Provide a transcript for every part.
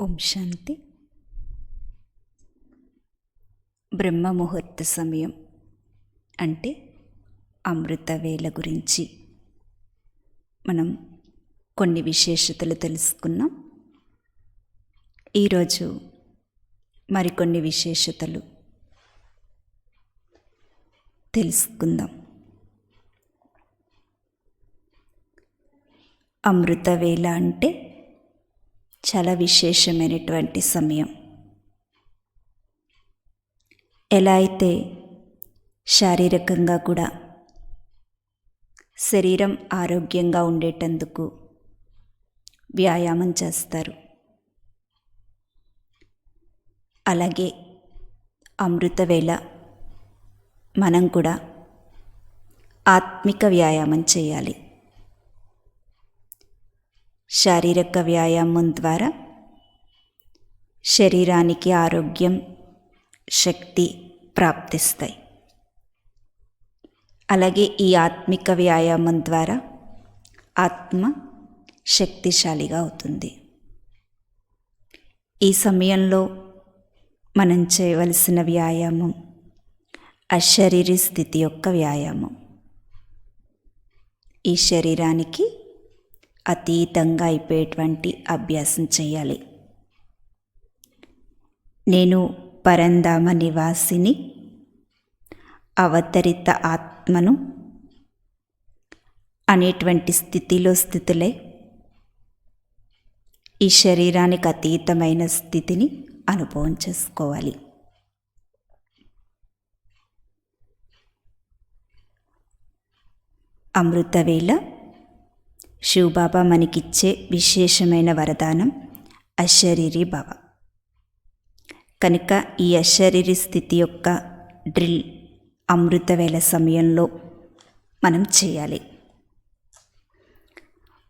ఓం శాంతి. బ్రహ్మ ముహూర్త సమయం అంటే అమృత వేళ గురించి మనం కొన్ని విశేషతలు తెలుసుకున్నాం. ఈరోజు మరికొన్ని విశేషతలు తెలుసుకుందాం. అమృత వేళ అంటే చాలా విశేషమైనటువంటి సమయం. ఎలా అయితే శారీరకంగా కూడా శరీరం ఆరోగ్యంగా ఉండేటందుకు వ్యాయామం చేస్తారు, అలాగే అమృత వేళ మనం కూడా ఆత్మిక వ్యాయామం చేయాలి. శారీరక వ్యాయామం ద్వారా శరీరానికి ఆరోగ్యం, శక్తి ప్రాప్తిస్తాయి. అలాగే ఈ ఆత్మిక వ్యాయామం ద్వారా ఆత్మ శక్తిశాలిగా అవుతుంది. ఈ సమయంలో మనం చేయవలసిన వ్యాయామం అశరీరి స్థితి యొక్క వ్యాయామం. ఈ శరీరానికి అతీతంగా అయిపోయేటువంటి అభ్యాసం చేయాలి. నేను పరంధామ నివాసిని, అవతరిత ఆత్మను అనేటువంటి స్థితులే ఈ శరీరానికి అతీతమైన స్థితిని అనుభవం చేసుకోవాలి. అమృతవేళ శివబాబా మనకిచ్చే విశేషమైన వరదానం అశరీరి భవ. కనుక ఈ అశరీరి స్థితి యొక్క డ్రిల్ అమృతవేళ సమయంలో మనం చేయాలి.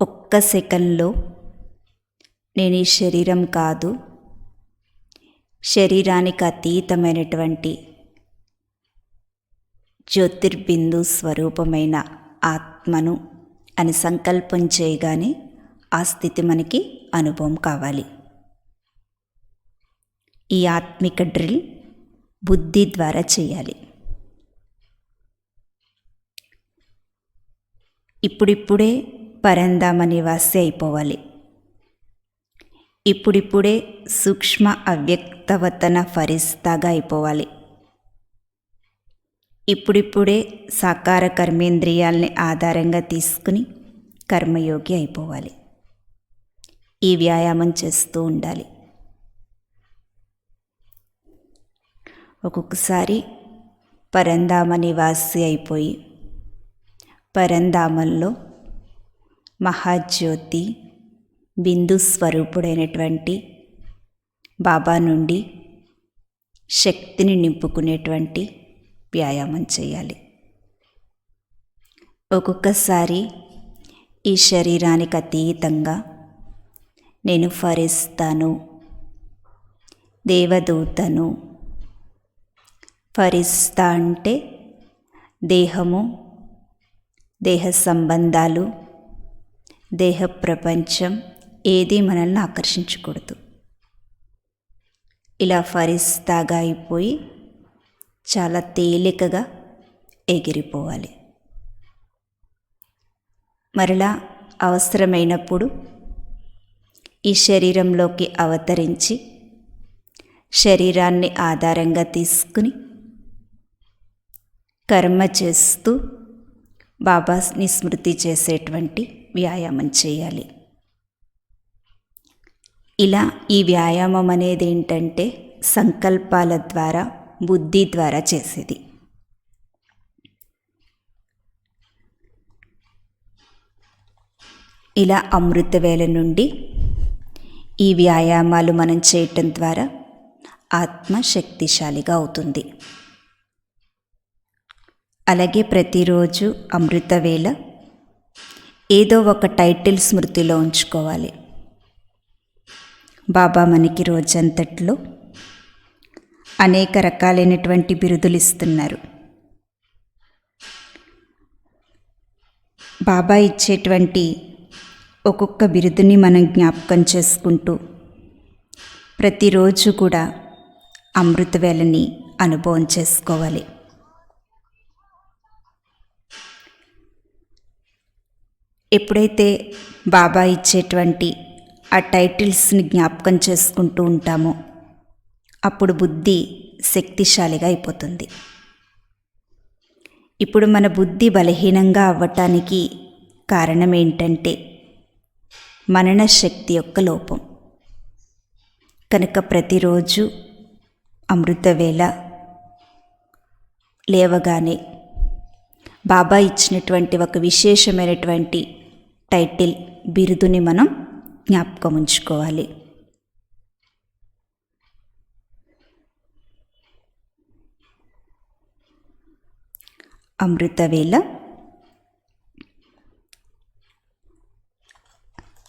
ఒక్క సెకండ్లో నేను ఈ శరీరం కాదు, శరీరానికి అతీతమైనటువంటి జ్యోతిర్బిందు స్వరూపమైన ఆత్మను అని సంకల్పం చేయగానే ఆ స్థితి మనకి అనుభవం కావాలి. ఈ ఆత్మిక డ్రిల్ బుద్ధి ద్వారా చేయాలి. ఇప్పుడిప్పుడే పరంధామ నివాసి అయిపోవాలి. ఇప్పుడిప్పుడే సూక్ష్మ అవ్యక్తవతన ఫరిస్తాగా అయిపోవాలి. ఇప్పుడిప్పుడే సాకార కర్మేంద్రియాల్ని ఆధారంగా తీసుకుని కర్మయోగి అయిపోవాలి. ఈ వ్యాయామం చేస్తూ ఉండాలి. ఒక్కొక్కసారి పరంధామ నివాసి అయిపోయి పరంధామంలో మహాజ్యోతి బిందు స్వరూపుడైనటువంటి బాబా నుండి శక్తిని నింపుకునేటువంటి వ్యాయామం చేయాలి. ఒక్కొక్కసారి ఈ శరీరానికి అతీతంగా నేను ఫరిస్తాను, దేవదూతను. ఫరిస్తా అంటే దేహము, దేహ సంబంధాలు, దేహ ప్రపంచం ఏది మనల్ని ఆకర్షించకూడదు. ఇలా ఫరిస్తాగా అయిపోయి చాలా తేలికగా ఎగిరిపోవాలి. మరలా అవసరమైనప్పుడు ఈ శరీరంలోకి అవతరించి శరీరాన్ని ఆధారంగా తీసుకుని కర్మ చేస్తూ బాబాని స్మృతి చేసేటువంటి వ్యాయామం చేయాలి. ఇలా ఈ వ్యాయామం అనేది ఏంటంటే సంకల్పాల ద్వారా, బుద్ధి ద్వారా చేసేది. ఇలా అమృతవేళ నుండి ఈ వ్యాయామాలు మనం చేయటం ద్వారా ఆత్మ శక్తిశాలిగా అవుతుంది. అలాగే ప్రతిరోజు అమృతవేళ ఏదో ఒక టైటిల్ స్మృతిలో ఉంచుకోవాలి. బాబా మనకి రోజంతట్లో అనేక రకాలైనటువంటి బిరుదులు ఇస్తున్నారు. బాబా ఇచ్చేటువంటి ఒక్కొక్క బిరుదుని మనం జ్ఞాపకం చేసుకుంటూ ప్రతిరోజు కూడా అమృతవేళని అనుభవం చేసుకోవాలి. ఎప్పుడైతే బాబా ఇచ్చేటువంటి ఆ టైటిల్స్ని జ్ఞాపకం చేసుకుంటూ ఉంటామో అప్పుడు బుద్ధి శక్తిశాలిగా అయిపోతుంది. ఇప్పుడు మన బుద్ధి బలహీనంగా అవ్వటానికి కారణం ఏంటంటే మనన శక్తి యొక్క లోపం. కనుక ప్రతిరోజు అమృతవేళ లేవగానే బాబా ఇచ్చినటువంటి ఒక విశేషమైనటువంటి టైటిల్ బిరుదుని మనం జ్ఞాపకం ఉంచుకోవాలి. అమృతవేళ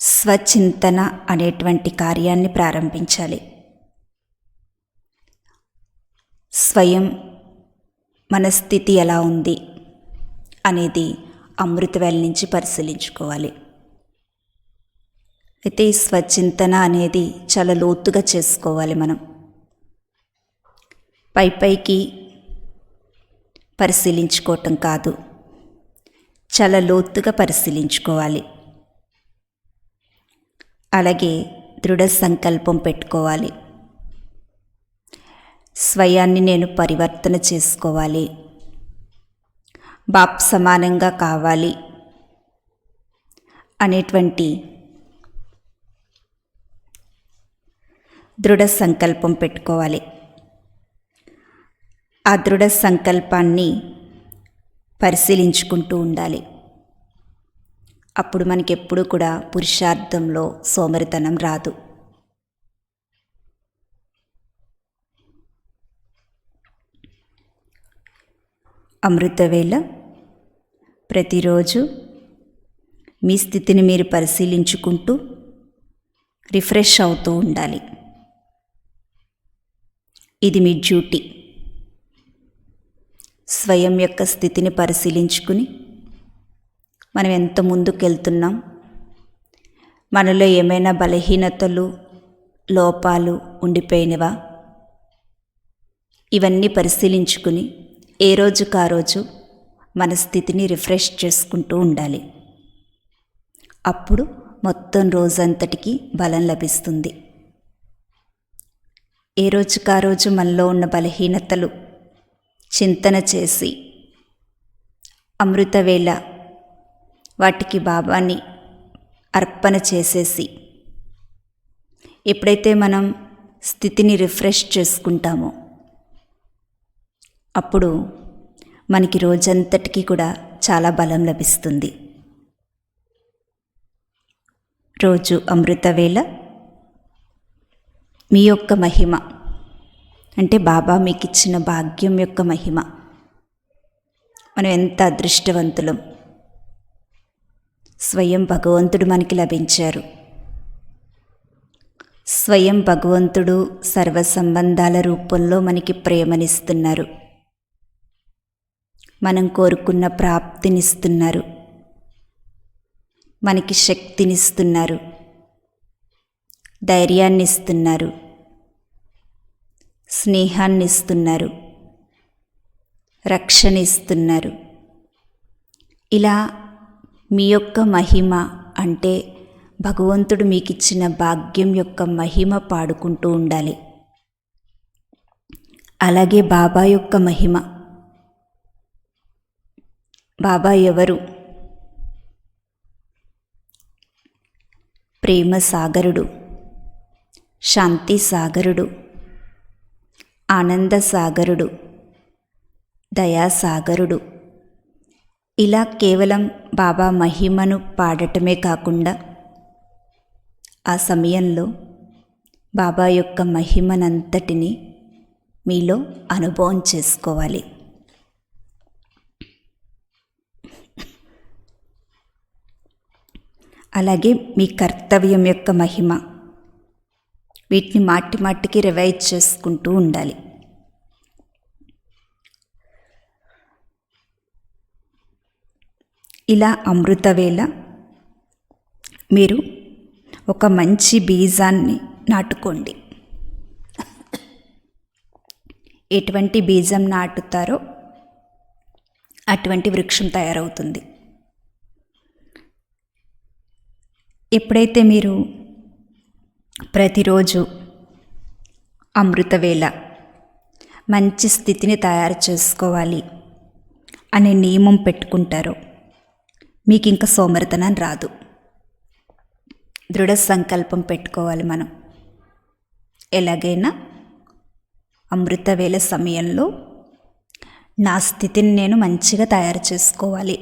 స్వచింతన అనేటువంటి కార్యాన్ని ప్రారంభించాలి. స్వయం మన స్థితి ఎలా ఉంది అనేది అమృతవేళ నుంచి పరిశీలించుకోవాలి. అయితే ఈ స్వచింతన అనేది చాలా లోతుగా చేసుకోవాలి. మనం పైకి పరిశీలించుకోవటం కాదు, చాలా లోతుగా పరిశీలించుకోవాలి. అలాగే దృఢ సంకల్పం పెట్టుకోవాలి. స్వయాన్ని నేను పరివర్తన చేసుకోవాలి, బాప్ సమానంగా కావాలి అనేటువంటి దృఢ సంకల్పం పెట్టుకోవాలి. ఆ దృఢ సంకల్పాన్ని పరిశీలించుకుంటూ ఉండాలి. అప్పుడు మనకెప్పుడు కూడా పురుషార్థంలో సోమరితనం రాదు. అమృతవేళ ప్రతిరోజు మీ స్థితిని మీరు పరిశీలించుకుంటూ రిఫ్రెష్ అవుతూ ఉండాలి. ఇది మీ డ్యూటీ. స్వయం యొక్క స్థితిని పరిశీలించుకుని మనం ఎంత ముందుకెళ్తున్నాం, మనలో ఏమైనా బలహీనతలు లోపాలు ఉండిపోయినవా, ఇవన్నీ పరిశీలించుకుని ఏ రోజుకు ఆ రోజు మన స్థితిని రిఫ్రెష్ చేసుకుంటూ ఉండాలి. అప్పుడు మొత్తం రోజంతటికి బలం లభిస్తుంది. ఏ రోజుకు ఆ రోజు మనలో ఉన్న బలహీనతలు చింతన చేసి అమృతవేళ వాటికి బాబాని అర్పణ చేసేసి ఎప్పుడైతే మనం స్థితిని రిఫ్రెష్ చేసుకుంటామో అప్పుడు మనకి రోజంతటికి కూడా చాలా బలం లభిస్తుంది. రోజు అమృతవేళ మీ యొక్క మహిమ అంటే బాబా మీకు ఇచ్చిన భాగ్యం యొక్క మహిమ. మనం ఎంత అదృష్టవంతులం. స్వయం భగవంతుడు మనకి లభించారు. స్వయం భగవంతుడు సర్వ సంబంధాల రూపంలో మనకి ప్రేమనిస్తున్నారు. మనం కోరుకున్న ప్రాప్తినిస్తున్నారు. మనకి శక్తినిస్తున్నారు, ధైర్యాన్ని ఇస్తున్నారు, స్నేహాన్ని ఇస్తున్నారు, రక్షణ ఇస్తున్నారు. ఇలా మీ యొక్క మహిమ అంటే భగవంతుడు మీకు ఇచ్చిన భాగ్యం యొక్క మహిమ పాడుకుంటూ ఉండాలి. అలాగే బాబా యొక్క మహిమ. బాబా ఎవరు? ప్రేమ సాగరుడు, శాంతి సాగరుడు, ఆనంద సాగరుడు, దయాసాగరుడు. ఇలా కేవలం బాబా మహిమను పాడటమే కాకుండా ఆ సమయంలో బాబా యొక్క మహిమనంతటిని మీలో అనుభవం చేసుకోవాలి. అలాగే మీ కర్తవ్యం యొక్క మహిమ, వీటిని మాటి మాటికి రివైజ్ చేసుకుంటూ ఉండాలి. ఇలా అమృతవేళ మీరు ఒక మంచి బీజాన్ని నాటుకోండి. ఎటువంటి బీజం నాటుతారో అటువంటి వృక్షం తయారవుతుంది. ఎప్పుడైతే మీరు ప్రతిరోజు అమృతవేళ మంచి స్థితిని తయారు చేసుకోవాలి అనే నియమం పెట్టుకుంటారో మీకు ఇంకా సోమరితనం రాదు. దృఢ సంకల్పం పెట్టుకోవాలి. మనం ఎలాగైనా అమృతవేళ సమయంలో నా స్థితిని నేను మంచిగా తయారు చేసుకోవాలి,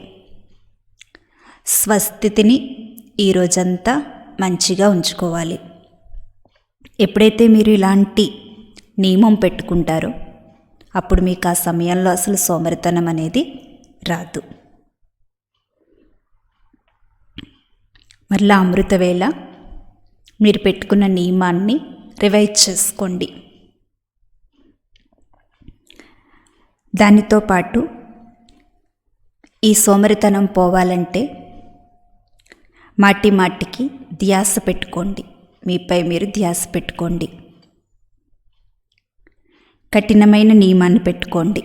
స్వస్థితిని ఈరోజంతా మంచిగా ఉంచుకోవాలి. ఎప్పుడైతే మీరు ఇలాంటి నియమం పెట్టుకుంటారో అప్పుడు మీకు ఆ సమయంలో అసలు సోమరితనం అనేది రాదు. మరలా అమృతవేళ మీరు పెట్టుకున్న నియమాన్ని రివైజ్ చేసుకోండి. దానితో పాటు ఈ సోమరితనం పోవాలంటే మాటికి ధ్యాస పెట్టుకోండి. మీపై మీరు ధ్యాస పెట్టుకోండి. కఠినమైన నియమాన్ని పెట్టుకోండి.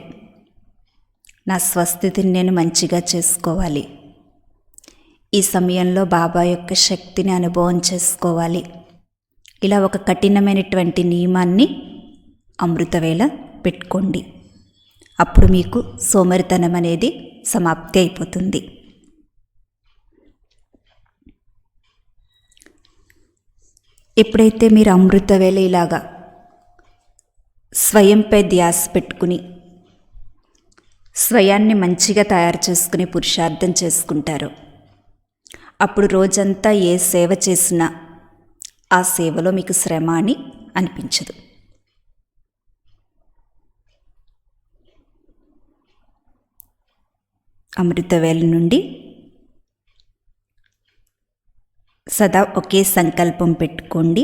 నా స్వస్థితిని నేను మంచిగా చేసుకోవాలి, ఈ సమయంలో బాబా యొక్క శక్తిని అనుభవం చేసుకోవాలి. ఇలా ఒక కఠినమైనటువంటి నియమాన్ని అమృతవేళ పెట్టుకోండి. అప్పుడు మీకు సోమరితనం అనేది సమాప్తి అయిపోతుంది. ఎప్పుడైతే మీరు అమృతవేళ ఇలాగా స్వయంపై ధ్యాస పెట్టుకుని స్వయాన్ని మంచిగా తయారు చేసుకుని పురుషార్థం చేసుకుంటారో అప్పుడు రోజంతా ఏ సేవ చేసినా ఆ సేవలో మీకు శ్రమ అని అనిపించదు. అమృతవేళ నుండి సదా ఒకే సంకల్పం పెట్టుకోండి.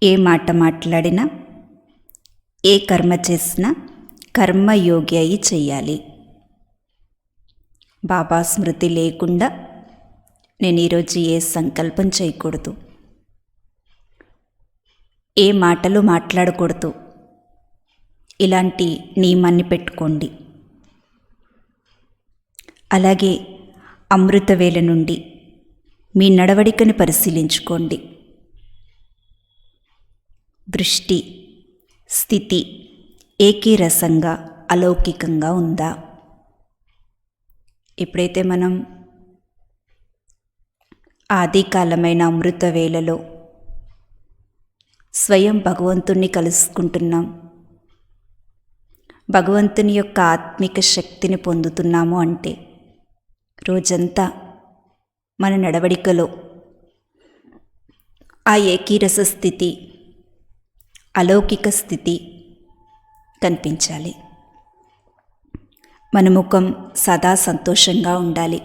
ఏ మాట మాట్లాడినా, ఏ కర్మ చేసినా కర్మయోగి అయి చెయ్యాలి. బాబా స్మృతి లేకుండా నేను ఈరోజు ఏ సంకల్పం చేయకూడదు, ఏ మాటలు మాట్లాడకూడదు. ఇలాంటి నియమాన్ని పెట్టుకోండి. అలాగే అమృతవేళ నుండి మీ నడవడికని పరిశీలించుకోండి. దృష్టి, స్థితి ఏకీరసంగా అలౌకికంగా ఉందా? ఎప్పుడైతే మనం ఆదికాలమైన అమృతవేళలో స్వయం భగవంతుణ్ణి కలుసుకుంటున్నాం, భగవంతుని యొక్క ఆత్మిక శక్తిని పొందుతున్నాము అంటే రోజంతా మన నడవడికలో ఆ ఏకీరస స్థితి, అలౌకిక స్థితి కనిపించాలి. మన ముఖం సదా సంతోషంగా ఉండాలి.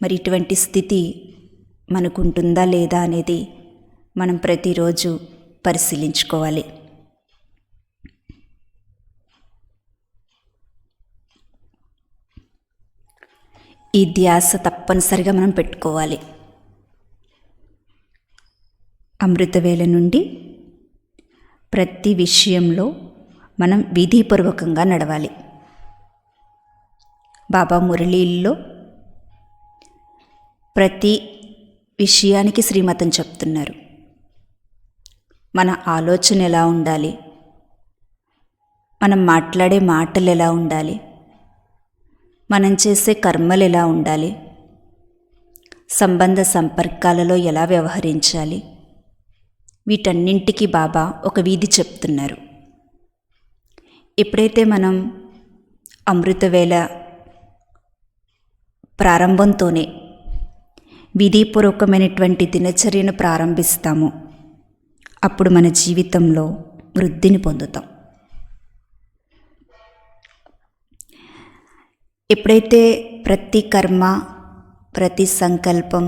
మరి ఇటువంటి స్థితి మనకుంటుందా లేదా అనేది మనం ప్రతిరోజు పరిశీలించుకోవాలి. ఈ ధ్యాస తప్పనిసరిగా మనం పెట్టుకోవాలి. అమృతవేళ నుండి ప్రతి విషయంలో మనం విధిపూర్వకంగా నడవాలి. బాబా మురళీల్లో ప్రతి విషయానికి శ్రీమతం చెప్తున్నారు. మన ఆలోచన ఎలా ఉండాలి, మనం మాట్లాడే మాటలు ఎలా ఉండాలి, మనం చేసే కర్మలు ఎలా ఉండాలి, సంబంధ సంపర్కాలలో ఎలా వ్యవహరించాలి, వీటన్నింటికీ బాబా ఒక విధి చెప్తున్నారు. ఎప్పుడైతే మనం అమృతవేళ ప్రారంభంతోనే విధిపూర్వకమైనటువంటి దినచర్యను ప్రారంభిస్తామో అప్పుడు మన జీవితంలో వృద్ధిని పొందుతాం. ఎప్పుడైతే ప్రతి కర్మ, ప్రతి సంకల్పం,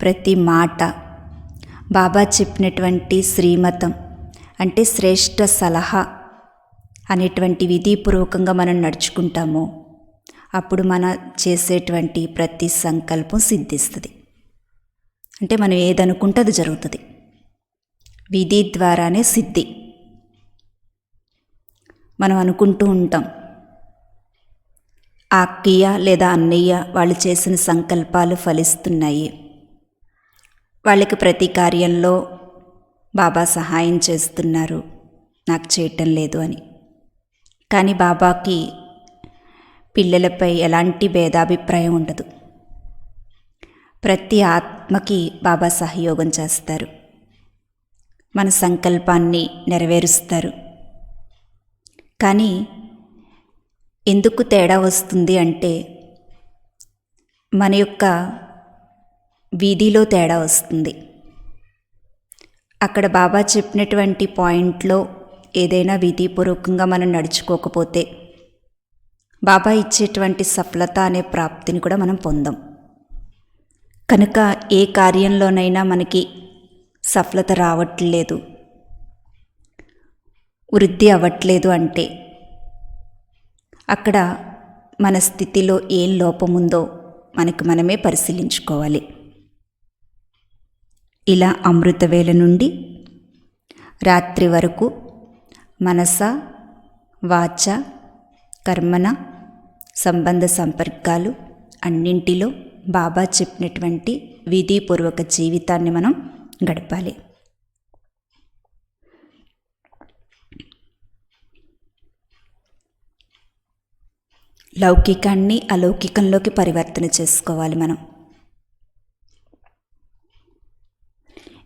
ప్రతి మాట బాబా చెప్పినటువంటి శ్రీమతం అంటే శ్రేష్ఠ సలహా అనేటువంటి విధిపూర్వకంగా మనం నడుచుకుంటామో అప్పుడు మన చేసేటువంటి ప్రతి సంకల్పం సిద్ధిస్తుంది. అంటే మనం ఏదనుకుంటే అది జరుగుతుంది. విధి ద్వారానే సిద్ధి. మనం అనుకుంటూ ఉంటాం, ఆ అక్కయ్య లేదా అన్నయ్య వాళ్ళు చేసిన సంకల్పాలు ఫలిస్తున్నాయి, వాళ్ళకి ప్రతి కార్యంలో బాబా సహాయం చేస్తున్నారు, నాకు చేయటం లేదు అని. కానీ బాబాకి పిల్లలపై ఎలాంటి భేదాభిప్రాయం ఉండదు. ప్రతి ఆత్మకి బాబా సహయోగం చేస్తారు, మన సంకల్పాన్ని నెరవేరుస్తారు. కానీ ఎందుకు తేడా వస్తుంది అంటే మన యొక్క వీధిలో తేడా వస్తుంది. అక్కడ బాబా చెప్పినటువంటి పాయింట్లో ఏదైనా విధిపూర్వకంగా మనం నడుచుకోకపోతే బాబా ఇచ్చేటువంటి సఫలత అనే ప్రాప్తిని కూడా మనం పొందాం. కనుక ఏ కార్యంలోనైనా మనకి సఫలత రావట్లేదు, వృద్ధి అవ్వట్లేదు అంటే అక్కడ మన స్థితిలో ఏం లోపముందో మనకు మనమే పరిశీలించుకోవాలి. ఇలా అమృతవేళ నుండి రాత్రి వరకు మనస, వాచ, కర్మన, సంబంధ సంపర్కాలు అన్నింటిలో బాబా చెప్పినటువంటి విధిపూర్వక జీవితాన్ని మనం గడపాలి. లౌకికాన్ని అలౌకికంలోకి పరివర్తన చేసుకోవాలి మనం.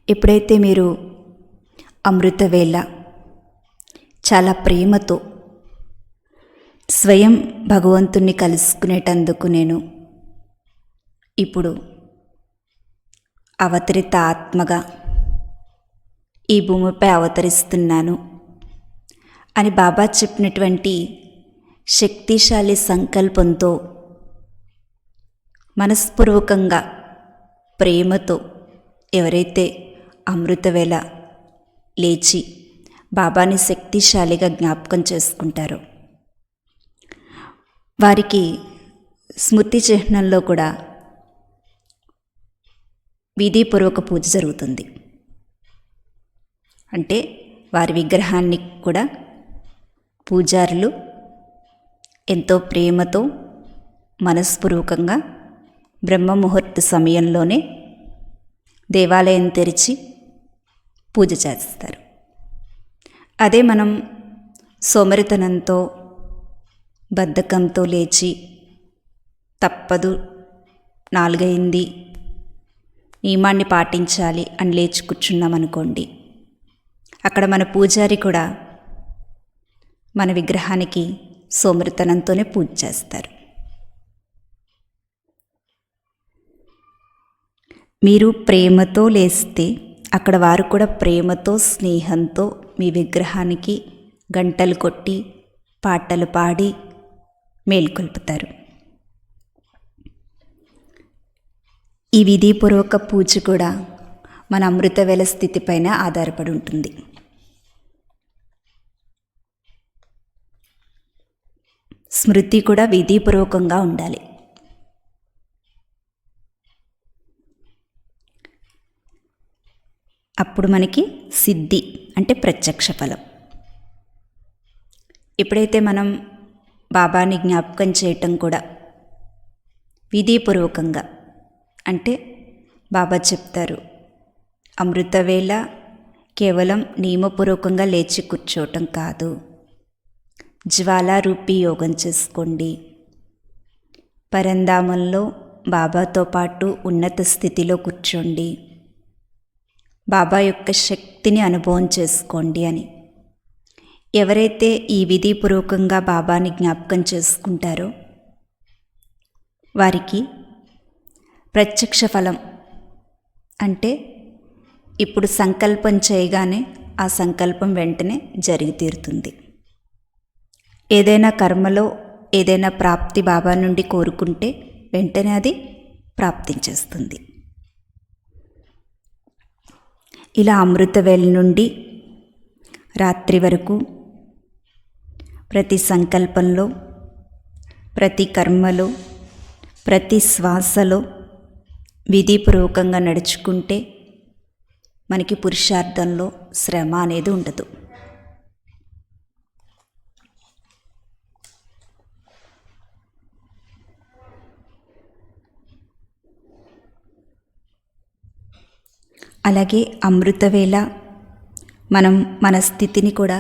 ఎప్పుడైతే మీరు అమృతవేళ చాలా ప్రేమతో స్వయం భగవంతుణ్ణి కలుసుకునేటందుకు నేను ఇప్పుడు అవతరిత ఆత్మగా ఈ భూమిపై అవతరిస్తున్నాను అని బాబా చెప్పినటువంటి శక్తిశాలి సంకల్పంతో మనస్పూర్వకంగా ప్రేమతో ఎవరైతే అమృతవేళ లేచి బాబాని శక్తిశాలిగా జ్ఞాపకం చేసుకుంటారో వారికి స్మృతి చిహ్నంలో కూడా విధిపూర్వక పూజ జరుగుతుంది. అంటే వారి విగ్రహాన్ని కూడా పూజారులు ఎంతో ప్రేమతో మనస్పూర్వకంగా బ్రహ్మముహూర్త సమయంలోనే దేవాలయం తెరిచి పూజ చేస్తారు. అదే మనం సోమరితనంతో బద్ధకంతో లేచి తప్పదు 4 అయింది నియమాన్ని పాటించాలి అని లేచి కూర్చున్నామనుకోండి, అక్కడ మన పూజారి కూడా మన విగ్రహానికి సోమరితనంతోనే పూజ చేస్తారు. మీరు ప్రేమతో లేస్తే అక్కడ వారు కూడా ప్రేమతో స్నేహంతో మీ విగ్రహానికి గంటలు కొట్టి పాటలు పాడి మేల్కొల్పుతారు. ఈ విధిపూర్వక పూజ కూడా మన అమృతవేళ స్థితిపైన ఆధారపడి ఉంటుంది. స్మృతి కూడా విధిపూర్వకంగా ఉండాలి. అప్పుడు మనకి సిద్ధి అంటే ప్రత్యక్ష ఫలం. ఎప్పుడైతే మనం బాబాని జ్ఞాపకం చేయటం కూడా విధిపూర్వకంగా, అంటే బాబా చెప్తారు అమృతవేళ కేవలం నియమపూర్వకంగా లేచి కూర్చోవటం కాదు, జ్వాలారూపీ యోగం చేసుకోండి, పరంధామంలో బాబాతో పాటు ఉన్నత స్థితిలో కూర్చోండి, బాబా యొక్క శక్తిని అనుభవం చేసుకోండి అని ఎవరైతే ఈ విధిపూర్వకంగా బాబాని జ్ఞాపకం చేసుకుంటారో వారికి ప్రత్యక్ష ఫలం అంటే ఇప్పుడు సంకల్పం చేయగానే ఆ సంకల్పం వెంటనే జరిగి తీరుతుంది. ఏదైనా కర్మలో ఏదైనా ప్రాప్తి బాబా నుండి కోరుకుంటే వెంటనే అది ప్రాప్తించేస్తుంది. ఇలా అమృతవేళ నుండి రాత్రి వరకు ప్రతి సంకల్పంలో, ప్రతి కర్మలో, ప్రతి శ్వాసలో విధిపూర్వకంగా నడుచుకుంటే మనకి పురుషార్థంలో శ్రమ అనేది ఉండదు. అలాగే అమృతవేళ మనం మన స్థితిని కూడా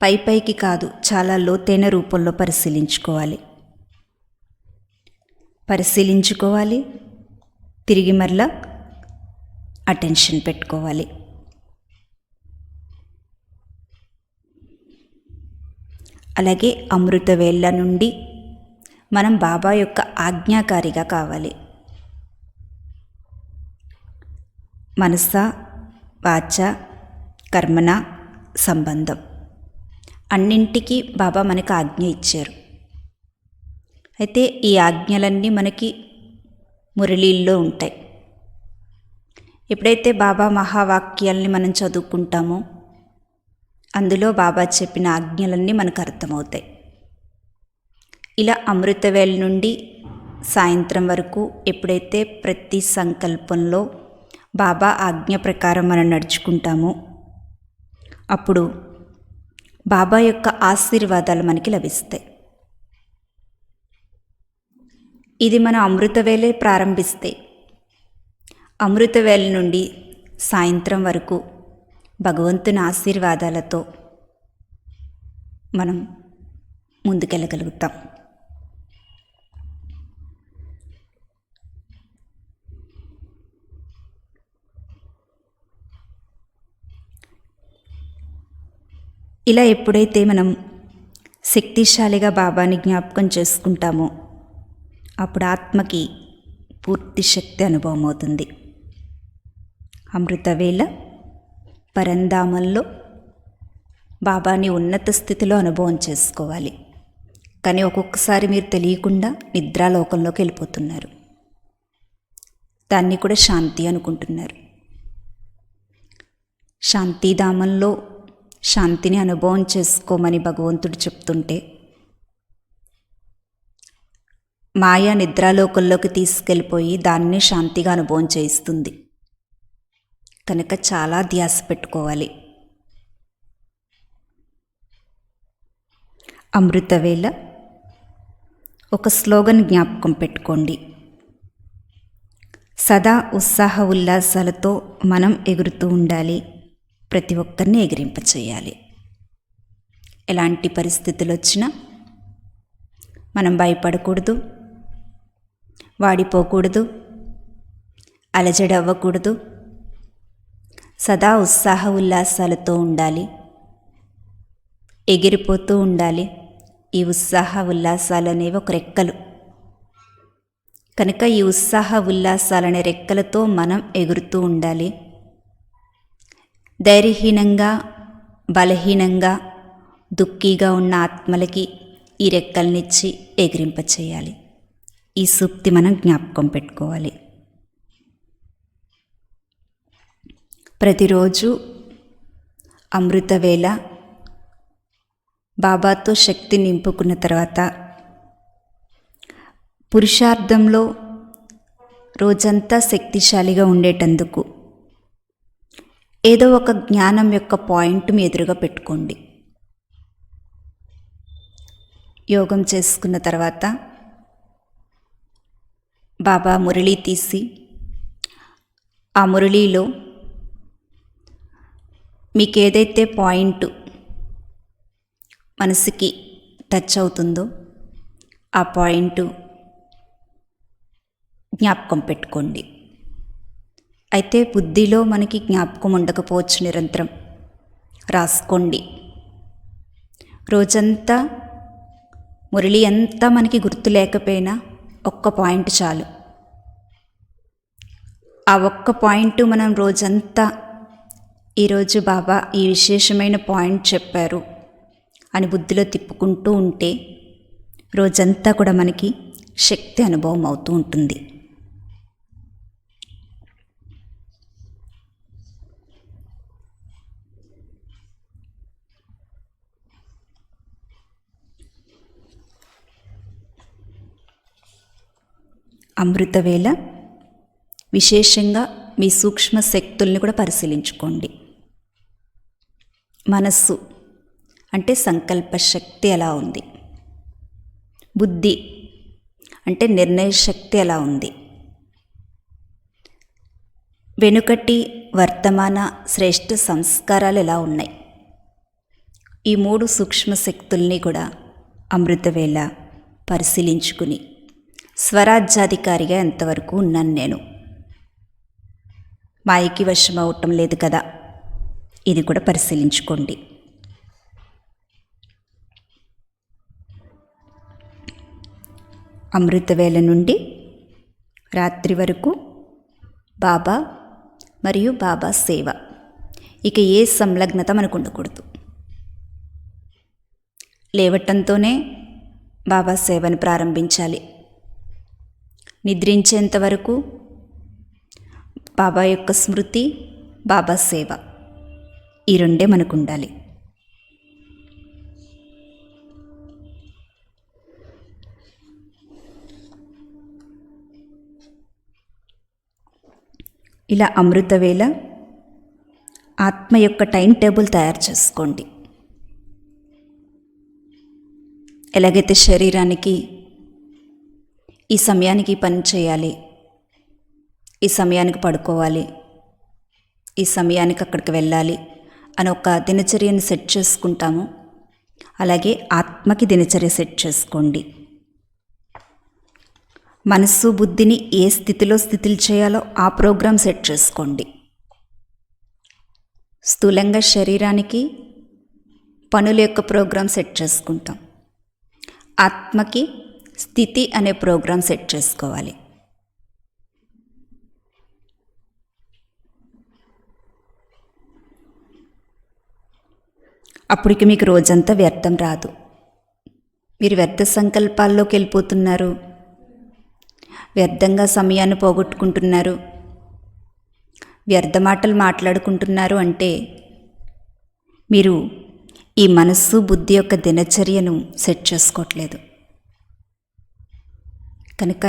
పైకి కాదు, చాలా లోతైన రూపంలో పరిశీలించుకోవాలి. తిరిగి మరలా అటెన్షన్ పెట్టుకోవాలి. అలాగే అమృతవేళ నుండి మనం బాబా యొక్క ఆజ్ఞాకారిగా కావాలి. మనస, వాచ, కర్మణ, సంబంధం అన్నింటికీ బాబా మనకు ఆజ్ఞ ఇచ్చారు. అయితే ఈ ఆజ్ఞలన్నీ మనకి మురళీల్లో ఉంటాయి. ఎప్పుడైతే బాబా మహావాక్యాల్ని మనం చదువుకుంటామో అందులో బాబా చెప్పిన ఆజ్ఞలన్నీ మనకు అర్థమవుతాయి. ఇలా అమృతవేళ నుండి సాయంత్రం వరకు ఎప్పుడైతే ప్రతి సంకల్పంలో బాబా ఆజ్ఞ ప్రకారం మనం నడుచుకుంటామో అప్పుడు బాబా యొక్క ఆశీర్వాదాలు మనకి లభిస్తాయి. ఇది మన అమృతవేళే ప్రారంభిస్తే అమృతవేళ నుండి సాయంత్రం వరకు భగవంతుని ఆశీర్వాదాలతో మనం ముందుకెళ్ళగలుగుతాం. ఇలా ఎప్పుడైతే మనం శక్తిశాలిగా బాబాని జ్ఞాపకం చేసుకుంటామో అప్పుడు ఆత్మకి పూర్తి శక్తి అనుభవం అవుతుంది. అమృతవేళ పరంధామంలో బాబాని ఉన్నత స్థితిలో అనుభవం చేసుకోవాలి. కానీ ఒక్కొక్కసారి మీరు తెలియకుండా నిద్రాలోకంలోకి వెళ్ళిపోతున్నారు. దాన్ని కూడా శాంతి అనుకుంటున్నారు. శాంతిధామంలో శాంతిని అనుభవం చేసుకోమని భగవంతుడు చెప్తుంటే మాయా నిద్రాలోకంలోకి తీసుకెళ్ళిపోయి దాన్ని శాంతిగా అనుభవం చేయిస్తుంది. కనుక చాలా ధ్యాస పెట్టుకోవాలి. అమృతవేళ ఒక స్లోగన్ జ్ఞాపకం పెట్టుకోండి. సదా ఉత్సాహ ఉల్లాసాలతో మనం ఎగురుతూ ఉండాలి. ప్రతి ఒక్కరిని ఎగిరింపచేయాలి. ఎలాంటి పరిస్థితులు వచ్చినా మనం భయపడకూడదు, వాడిపోకూడదు, అలజడి అవ్వకూడదు. సదా ఉత్సాహ ఉల్లాసాలతో ఉండాలి, ఎగిరిపోతూ ఉండాలి. ఈ ఉత్సాహ ఉల్లాసాలు అనేవి ఒక రెక్కలు. కనుక ఈ ఉత్సాహ ఉల్లాసాలనే రెక్కలతో మనం ఎగురుతూ ఉండాలి. ధైర్యహీనంగా, బలహీనంగా, దుఃఖీగా ఉన్న ఆత్మలకి ఈ రెక్కలనిచ్చి ఎగిరింపచేయాలి. ఈ సూక్తి మనం జ్ఞాపకం పెట్టుకోవాలి. ప్రతిరోజు అమృతవేళ బాబాతో శక్తి నింపుకున్న తర్వాత పురుషార్థంలో రోజంతా శక్తిశాలిగా ఉండేటందుకు ఏదో ఒక జ్ఞానం యొక్క పాయింట్ మీ ఎదురుగా పెట్టుకోండి. యోగం చేసుకున్న తర్వాత బాబా మురళి తీసి ఆ మురళిలో మీకు ఏదైతే పాయింట్ మనసుకి టచ్ అవుతుందో ఆ పాయింట్ జ్ఞాపకం పెట్టుకోండి. అయితే బుద్ధిలో మనకి జ్ఞాపకం ఉండకపోవచ్చు, నిరంతరం రాసుకోండి. రోజంతా మురళి అంతా మనకి గుర్తు లేకపోయినా ఒక్క పాయింట్ చాలు. ఆ ఒక్క పాయింట్ మనం రోజంతా ఈరోజు బాబా ఈ విశేషమైన పాయింట్ చెప్పారు అని బుద్ధిలో తిప్పుకుంటూ ఉంటే రోజంతా కూడా మనకి శక్తి అనుభవం అవుతూ ఉంటుంది. అమృతవేళ విశేషంగా మీ సూక్ష్మ శక్తుల్ని కూడా పరిశీలించుకోండి. మనస్సు అంటే సంకల్ప శక్తి ఎలా ఉంది, బుద్ధి అంటే నిర్ణయ శక్తి ఎలా ఉంది, వెనుకటి వర్తమాన శ్రేష్ఠ సంస్కారాలు ఎలా ఉన్నాయి, ఈ 3 సూక్ష్మ శక్తుల్ని కూడా అమృతవేళ పరిశీలించుకుని స్వరాజ్యాధికారిగా ఎంతవరకు ఉన్నాను నేను, మాయకి వశం అవటం లేదు కదా, ఇది కూడా పరిశీలించుకోండి. అమృతవేళ నుండి రాత్రి వరకు బాబా మరియు బాబా సేవ, ఇక ఏ సంలగ్నత మనకు ఉండకూడదు. లేవటంతోనే బాబా సేవను ప్రారంభించాలి. నిద్రించేంత వరకు బాబా యొక్క స్మృతి, బాబా సేవ, ఈ రెండే మనకు ఉండాలి. ఇలా అమృతవేళ ఆత్మ యొక్క టైం టేబుల్ తయారు చేసుకోండి. ఎలాగైతే శరీరానికి ఈ సమయానికి పని చేయాలి, ఈ సమయానికి పడుకోవాలి, ఈ సమయానికి అక్కడికి వెళ్ళాలి అని ఒక దినచర్యను సెట్ చేసుకుంటాము, అలాగే ఆత్మకి దినచర్య సెట్ చేసుకోండి. మనస్సు బుద్ధిని ఏ స్థితిలో స్థితులు చేయాలో ఆ ప్రోగ్రాం సెట్ చేసుకోండి. స్థూలంగా శరీరానికి పనుల యొక్క ప్రోగ్రాం సెట్ చేసుకుంటాం, ఆత్మకి స్థితి అనే ప్రోగ్రాం సెట్ చేసుకోవాలి. అప్పటికి మీకు రోజంతా వ్యర్థం రాదు. మీరు వ్యర్థ సంకల్పాల్లోకి వెళ్ళిపోతున్నారు, వ్యర్థంగా సమయాన్ని పోగొట్టుకుంటున్నారు, వ్యర్థ మాటలు మాట్లాడుకుంటున్నారు అంటే మీరు ఈ మనస్సు బుద్ధి యొక్క దినచర్యను సెట్ చేసుకోవట్లేదు. కనుక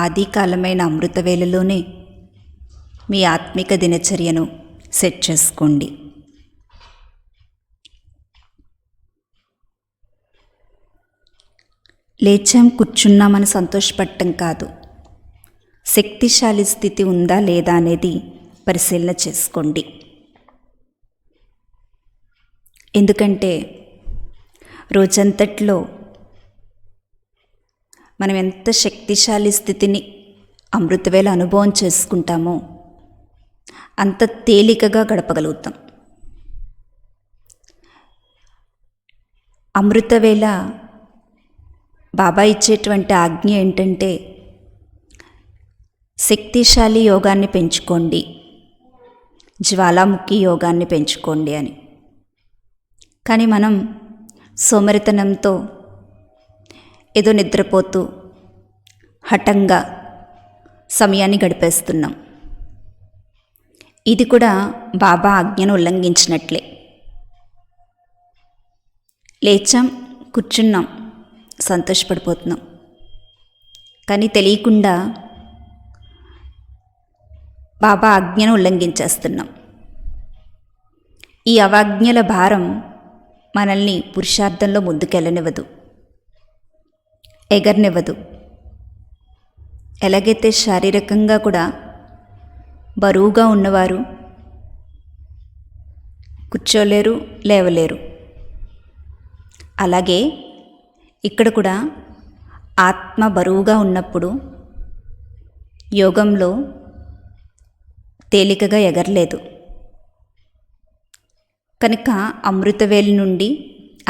ఆది కాలమైన అమృతవేళలోనే మీ ఆత్మిక దినచర్యను సెట్ చేసుకోండి. లేచాం కూర్చున్నామని సంతోషపడటం కాదు, శక్తిశాలి స్థితి ఉందా లేదా అనేది పరిశీలన చేసుకోండి. ఎందుకంటే రోజంతట్లో మనం ఎంత శక్తిశాలి స్థితిని అమృతవేళ అనుభవం చేసుకుంటామో అంత తేలికగా గడపగలుగుతాం. అమృతవేళ బాబా ఇచ్చేటువంటి ఆజ్ఞ ఏంటంటే శక్తిశాలి యోగాన్ని పెంచుకోండి, జ్వాలాముఖి యోగాన్ని పెంచుకోండి అని. కానీ మనం సోమరితనంతో ఏదో నిద్రపోతూ హఠంగా సమయాన్ని గడిపేస్తున్నాం. ఇది కూడా బాబా ఆజ్ఞను ఉల్లంఘించినట్లే. లేచాం కూర్చున్నాం సంతోషపడిపోతున్నాం, కానీ తెలియకుండా బాబా ఆజ్ఞను ఉల్లంఘించేస్తున్నాం. ఈ అవాజ్ఞల భారం మనల్ని పురుషార్థంలో ముందుకెళ్ళనివ్వదు, ఎగరనివ్వదు. ఎలాగైతే శారీరకంగా కూడా బరువుగా ఉన్నవారు కూర్చోలేరు, లేవలేరు, అలాగే ఇక్కడ కూడా ఆత్మ బరువుగా ఉన్నప్పుడు యోగంలో తేలికగా ఎగరలేదు. కనుక అమృతవేళ నుండి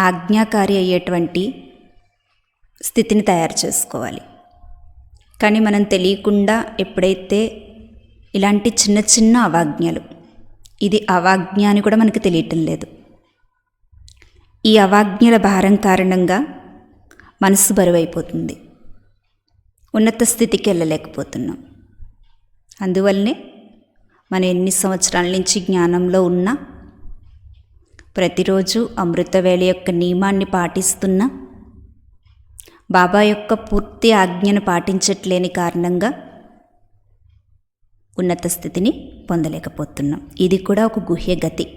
ఆజ్ఞాకారి అయ్యేటువంటి స్థితిని తయారు చేసుకోవాలి. కానీ మనం తెలియకుండా ఎప్పుడైతే ఇలాంటి చిన్న చిన్న అవాజ్ఞలు, ఇది అవాజ్ఞ అని కూడా మనకు తెలియటం లేదు, ఈ అవాజ్ఞల భారం కారణంగా మనసు బరువైపోతుంది, ఉన్నత స్థితికి వెళ్ళలేకపోతున్నాం. అందువల్లనే మనం ఎన్ని సంవత్సరాల నుంచి జ్ఞానంలో ఉన్నా, ప్రతిరోజు అమృతవేళ యొక్క నియమాన్ని పాటిస్తున్నా, బాబా యొక్క పూర్తి ఆజ్ఞను పాటించట్లేని కారణంగా ఉన్నత స్థితిని పొందలేకపోతున్నాం. ఇది కూడా ఒక గుహ్యగతి.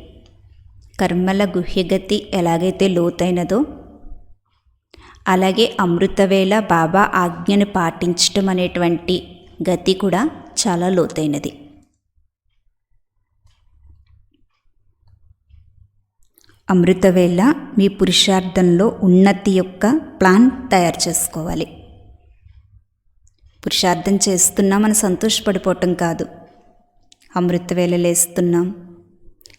కర్మల గుహ్యగతి ఎలాగైతే లోతైనదో అలాగే అమృతవేళ బాబా ఆజ్ఞను పాటించటం అనేటువంటి గతి కూడా చాలా లోతైనది. అమృతవేళ మీ పురుషార్థంలో ఉన్నతి యొక్క ప్లాన్ తయారు చేసుకోవాలి. పురుషార్థం చేస్తున్నామని సంతోషపడిపోవటం కాదు. అమృతవేళ లేస్తున్నాం,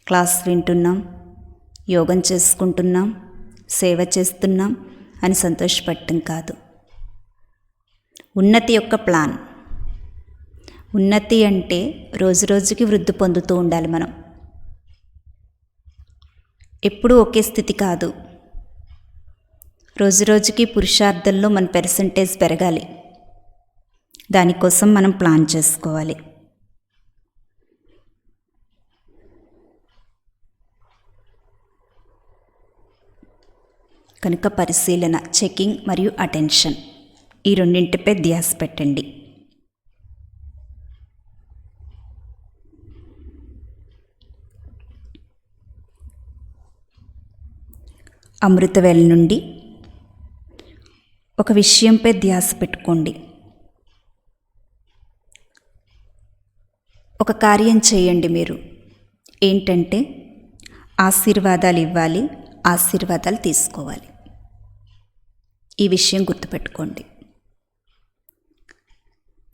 క్లాస్ వింటున్నాం, యోగం చేసుకుంటున్నాం, సేవ చేస్తున్నాం అని సంతోషపడటం కాదు. ఉన్నతి యొక్క ప్లాన్. ఉన్నతి అంటే రోజు రోజుకి వృద్ధి పొందుతూ ఉండాలి. మనం ఎప్పుడూ ఒకే స్థితి కాదు. రోజు రోజుకి పురుషార్థంలో మన పర్సంటేజ్ పెరగాలి. దానికోసం మనం ప్లాన్ చేసుకోవాలి. కనుక పరిశీలన, చెకింగ్ మరియు అటెన్షన్, ఈ రెండింటిపై ధ్యాస పెట్టండి. అమృతవేళ నుండి ఒక విషయంపై ధ్యాస పెట్టుకోండి. ఒక కార్యం చేయండి. మీరు ఏంటంటే ఆశీర్వాదాలు ఇవ్వాలి, ఆశీర్వాదాలు తీసుకోవాలి. ఈ విషయం గుర్తుపెట్టుకోండి.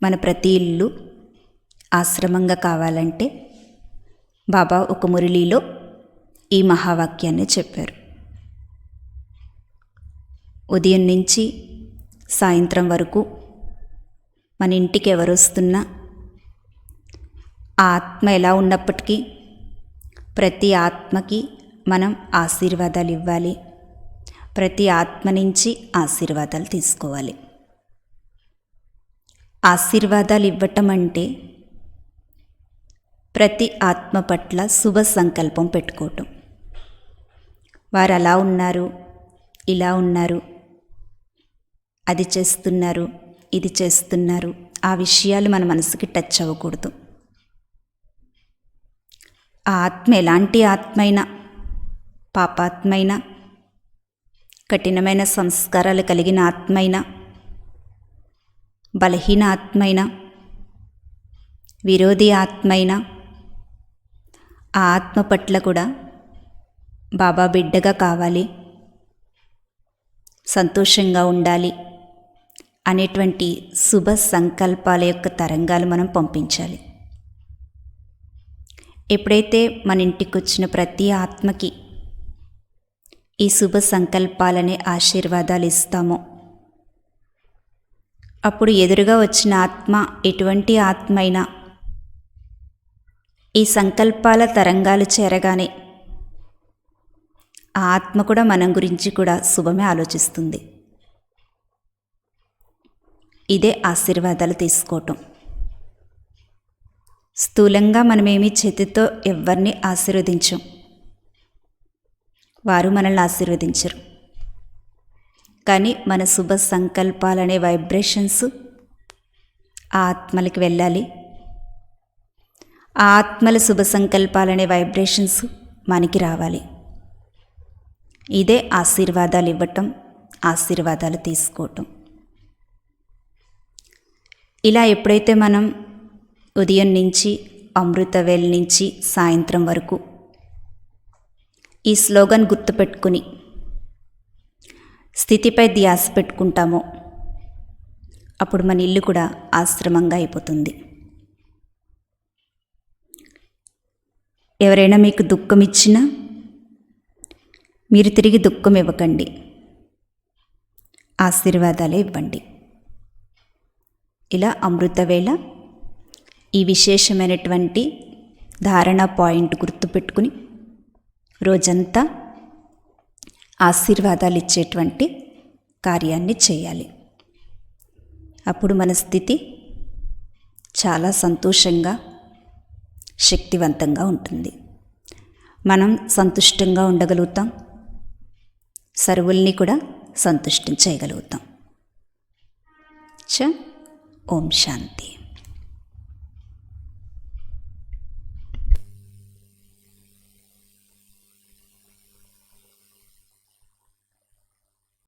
మన ప్రతి ఇల్లు ఆశ్రమంగా కావాలంటే బాబా ఒక మురళీలో ఈ మహావాక్యాన్ని చెప్పారు. ఉదయం నుంచి సాయంత్రం వరకు మన ఇంటికి ఎవరు వస్తున్నా ఆ ఆత్మ ఎలా ఉన్నప్పటికీ ప్రతి ఆత్మకి మనం ఆశీర్వాదాలు ఇవ్వాలి. ప్రతి ఆత్మ నుంచి ఆశీర్వాదాలు తీసుకోవాలి. ఆశీర్వాదాలు ఇవ్వటం అంటే ప్రతి ఆత్మ పట్ల శుభ సంకల్పం పెట్టుకోవటం. వారు అలా ఉన్నారు, ఇలా ఉన్నారు, అది చేస్తున్నారు, ఇది చేస్తున్నారు, ఆ విషయాలు మన మనసుకి టచ్ అవ్వకూడదు. ఆ ఆత్మ ఎలాంటి ఆత్మైనా, పాపాత్మైనా, కఠినమైన సంస్కారాలు కలిగిన ఆత్మైనా, బలహీన ఆత్మైనా, విరోధి ఆత్మైనా, ఆ ఆత్మ పట్ల కూడా బాబా బిడ్డగా కావాలి, సంతోషంగా ఉండాలి అనేటువంటి శుభ సంకల్పాల యొక్క తరంగాలు మనం పంపించాలి. ఎప్పుడైతే మన ఇంటికి వచ్చిన ప్రతి ఆత్మకి ఈ శుభ సంకల్పాలనే ఆశీర్వాదాలు ఇస్తామో అప్పుడు ఎదురుగా వచ్చిన ఆత్మ ఎటువంటి ఆత్మ అయినా ఈ సంకల్పాల తరంగాలు చేరగానే ఆ ఆత్మ కూడా మనం గురించి కూడా శుభమే ఆలోచిస్తుంది. ఇదే ఆశీర్వాదాలు తీసుకోవటం. స్థూలంగా మనమేమీ చేతితో ఎవరిని ఆశీర్వదించం, వారు మనల్ని ఆశీర్వదించరు. కానీ మన శుభ సంకల్పాలనే వైబ్రేషన్స్ ఆ ఆత్మలకి వెళ్ళాలి. ఆ ఆత్మల శుభ సంకల్పాలనే వైబ్రేషన్స్ మనకి రావాలి. ఇదే ఆశీర్వాదాలు ఇవ్వటం, ఆశీర్వాదాలు తీసుకోవటం. ఇలా ఎప్పుడైతే మనం ఉదయం నుంచి అమృతవేళ నుంచి సాయంత్రం వరకు ఈ స్లోగన్ గుర్తుపెట్టుకుని స్థితిపై ధ్యాస పెట్టుకుంటామో అప్పుడు మన ఇల్లు కూడా ఆశ్రమంగా అయిపోతుంది. ఎవరైనా మీకు దుఃఖం ఇచ్చినా మీరు తిరిగి దుఃఖం ఇవ్వకండి, ఆశీర్వాదాలే ఇవ్వండి. ఇలా అమృతవేళ ఈ విశేషమైనటువంటి ధారణ పాయింట్ గుర్తుపెట్టుకుని రోజంతా ఆశీర్వాదాలు ఇచ్చేటువంటి కార్యాన్ని చేయాలి. అప్పుడు మన స్థితి చాలా సంతోషంగా, శక్తివంతంగా ఉంటుంది. మనం సంతుష్టంగా ఉండగలుగుతాం, సర్వుల్ని కూడా సంతుష్టం చేయగలుగుతాం. ఓం శాంతి.